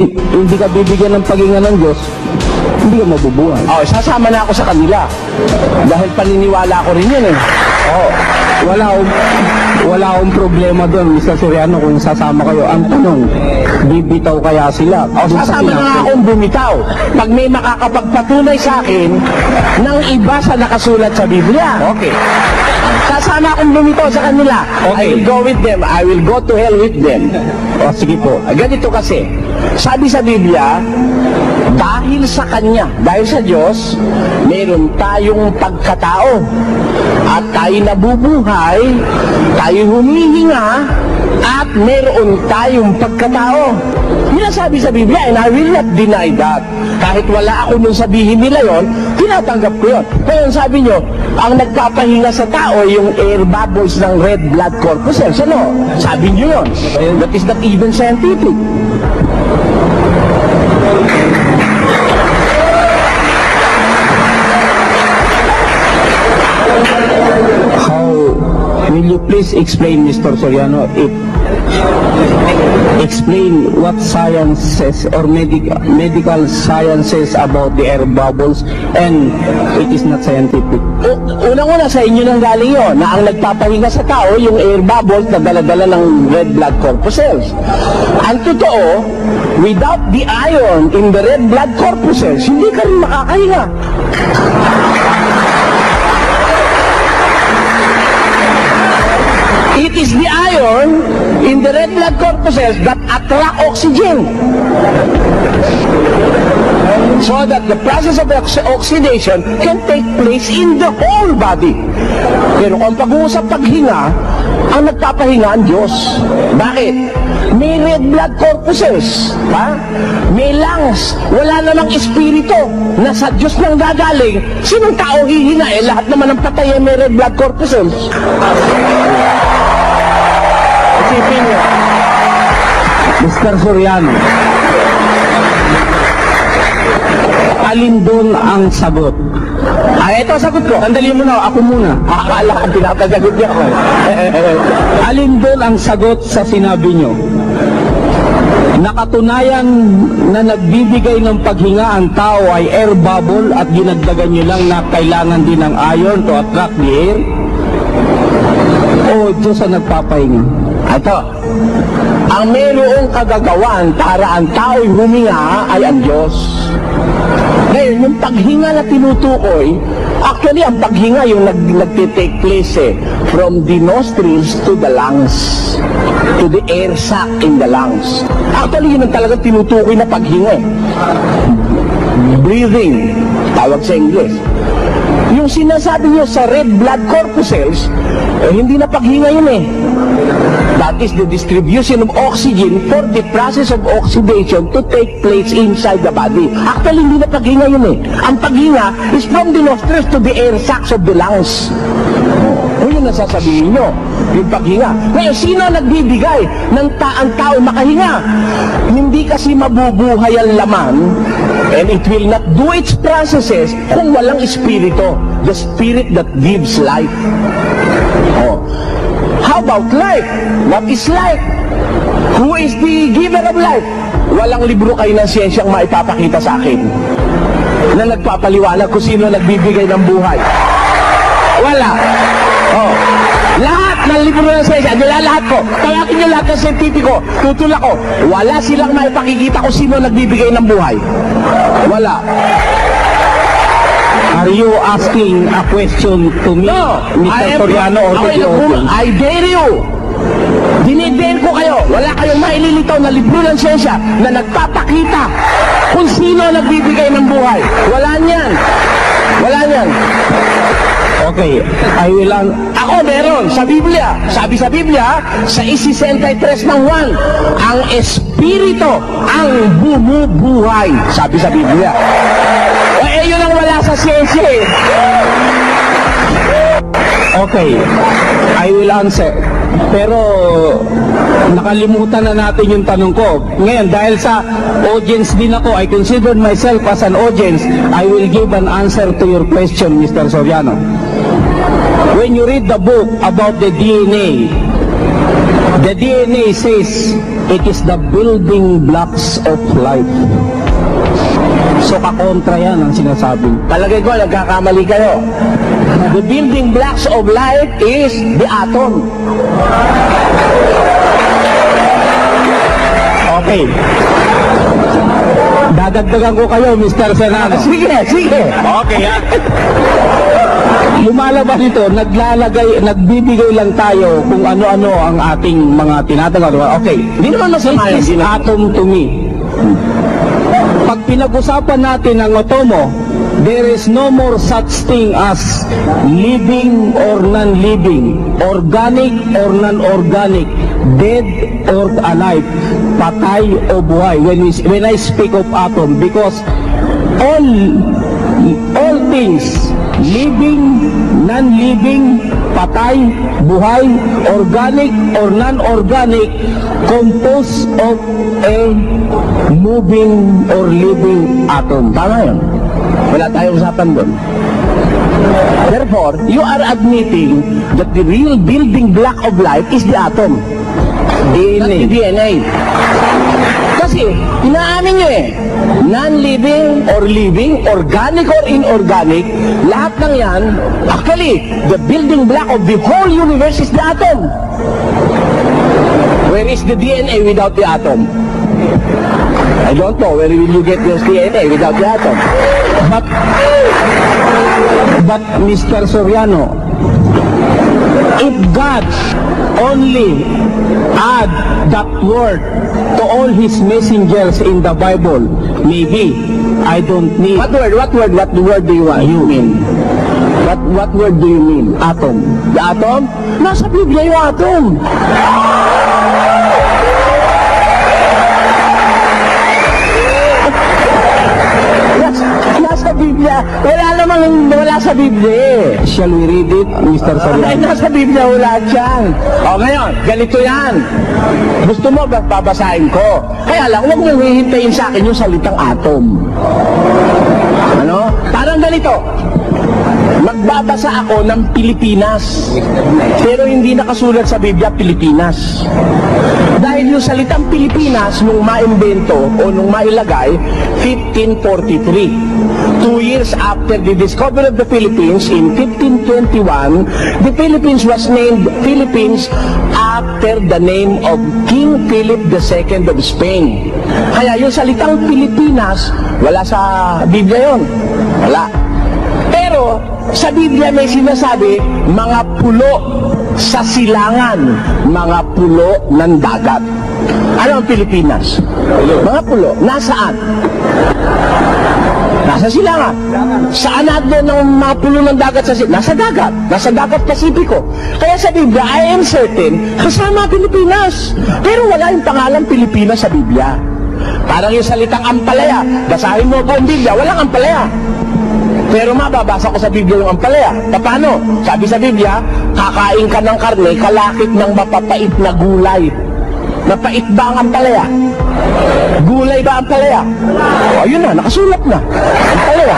hindi ka bibigyan ng paghinga ng Diyos, hindi ka mabubuhay. Oh, sasama na ako sa kanila. Dahil paniniwala ko rin yun eh. Oo. Wala akong problema doon, Mr. Soriano, kung sasama kayo. Ang tanong, bibitaw kaya sila? O, sasama na nga akong bumitaw. Pag may makakapagpatunay sa akin ng iba sa nakasulat sa Biblia. Okay. Sasama akong bumitaw sa kanila. Okay. I will go with them. I will go to hell with them. O, sige po. Ganito kasi, sabi sa Biblia, dahil sa Kanya, dahil sa Diyos, meron tayong pagkatao. At tayo nabubuhay, tayo humihinga, at meron tayong pagkatao. Yun ang sabi sa Biblia, and I will not deny that. Kahit wala ako nung sabihin nila yon, tinatanggap ko yun. Kaya sabi nyo, ang nagpapahinga sa tao, yung air bubbles ng red blood corpuscles. Ano? Sabi nyo yun. That is not even scientific. Will you please explain, Mr. Soriano, explain what science says or medical science says about the air bubbles and it is not scientific? Unang-una sa inyo nang galing yun, na ang nagpapahinga sa tao, yung air bubbles na dala-dala ng red blood corpuscles. Ang totoo, without the iron in the red blood corpuscles, hindi ka rin makakahinga. It is the iron in the red blood corpuscles that attract oxygen. So that the process of oxidation can take place in the whole body. Pero kung pag-uusap paghinga, ang nagpapahinga ang Diyos. Bakit? May red blood corpuscles, ha? May lungs, wala namang espiritu na sa Diyos nang gagaling. Sinong tao hihinga eh? Lahat naman ng patay ay may red blood corpuscles. Isipin nyo. Mr. Soriano, alin doon ang sagot? Ay, ito ang sagot ko. Sandali mo na, ako muna. Akala kang pinapasagot niya ako. Alin doon ang sagot sa sinabi nyo? Nakatunayan na nagbibigay ng paghinga ang tao ay air bubble at ginagdagan nyo lang na kailangan din ng iron to attract the air? O Diyos ang nagpapahinga? Ito, ang mayroong kagagawan para ang tao'y huminga ay ang Diyos. Ngayon, yung paghinga na tinutukoy, actually, ang paghinga yung nagtitake place from the nostrils to the lungs, to the air sac in the lungs. Actually, yun ang talagang tinutukoy na paghinga. Breathing, tawag sa English. Yung sinasabi nyo sa red blood corpuscles, hindi na paghinga yun eh. That is the distribution of oxygen for the process of oxidation to take place inside the body. Actually, hindi na paghinga yun eh. Ang paghinga is from the nostrils to the air sacs of the lungs. Yun ang sasabihin nyo, yung paghinga. Ngayon, sino nagbibigay ng ang tao makahinga? Hindi kasi mabubuhay ang laman and it will not do its processes kung walang espiritu. The spirit that gives life. Oh. How about life? What is life? Who is the giver of life? Walang libro kayo ng siyensyang maipapakita sa akin na nagpapaliwanag kung sino nagbibigay ng buhay. Wala. Oh. Lahat ng libro ng siyensya, lahat ko. Tawakin niyo lahat ng siyentipiko. Tutulak ko. Wala silang maipakikita kung sino nagbibigay ng buhay. Wala. Are you asking a question to me, No, Mr. Soriano, or to the audience? I dare you. Dinidare ko kayo. Wala kayong maililitaw na libro ng siyensya na nagpapakita kung sino nagbibigay ng buhay. Wala niyan. Wala niyan. Okay, I will Ako meron sa Biblia. Sabi sa Biblia, sa 63 ng 1, ang Espiritu ang bumubuhay. Sabi sa Biblia. Yun ang wala sa siyensya eh. Okay, I will answer. Pero nakalimutan na natin yung tanong ko. Ngayon, dahil sa audience din ako, I consider myself as an audience, I will give an answer to your question, Mr. Soriano. When you read the book about the DNA, The DNA says it is the building blocks of life. So kakontra yan ang sinasabi. Palagay ko, nagkakamali kayo. The building blocks of life is the atom. Okay. Dadagdagan ko kayo, Mr. Senado. Sige. Okay, ha? Lumalabas ito, nagbibigay lang tayo kung ano-ano ang ating mga tinatawag. Okay, Hindi naman masama it is yan. atom to me. Pag pinag-usapan natin ang atomo, there is no more such thing as living or non-living, organic or non-organic, dead or alive, patay o buhay. When I speak of atom, because all things, living, non-living, patay, buhay, organic or non-organic, composed of a moving or living atom. Tama yun. Wala tayong usapan doon. Therefore, you are admitting that the real building block of life is the atom. Not the DNA. Kasi, inaamin nyo eh. Non-living or living, organic or inorganic, lahat ng yan, actually, the building block of the whole universe is the atom. Where is the DNA without the atom? I don't know. Where will you get your DNA without the atom? But Mr. Soriano, if God only add that word to all his messengers in the Bible, maybe I don't need What word do you want? You mean? What word do you mean? atom. The atom? Nasa Biblia yung atom. Nasa Biblia. Wala sa Biblia eh. Shall we read it, Mr. Ay, Soriano? nasa Biblia wala dyan. O ngayon, ganito yan. Gusto mo, babasahin ko. Kaya lang, huwag mong hihintayin sa akin yung salitang atom. Ano? Parang ganito. Magbabasa ako ng Pilipinas. Pero hindi nakasulat sa Biblia, Pilipinas. Dahil yung salitang Pilipinas, nung maimbento o nung mailagay, 1543. 2 years after the discovery of the Philippines in 1521, the Philippines was named Philippines after the name of King Philip II of Spain. Kaya yung salitang Pilipinas, wala sa Biblia yon. Wala. Pero sa Biblia may sinasabi, mga pulo sa silangan, mga pulo ng dagat. Ano ang Pilipinas? Mga pulo. Nasaan? Nasa silangan. Saan natin ng mga pulo ng dagat sa silangan? Nasa dagat. Nasa dagat Pasipiko. Kaya sa Biblia, I am certain, kasama Pilipinas. Pero wala yung pangalan Pilipinas sa Biblia. Parang yung salitang ampalaya. Basahin mo po ang Biblia, walang ampalaya. Pero mababasa ko sa Biblia yung ampalaya. Paano? Sabi sa Biblia, kakain ka ng karne, kalakip ng mapapait na gulay. Napait ba ang ampalaya? Gulay ba ang ampalaya? O, yun na, nakasulat na. Ampalaya.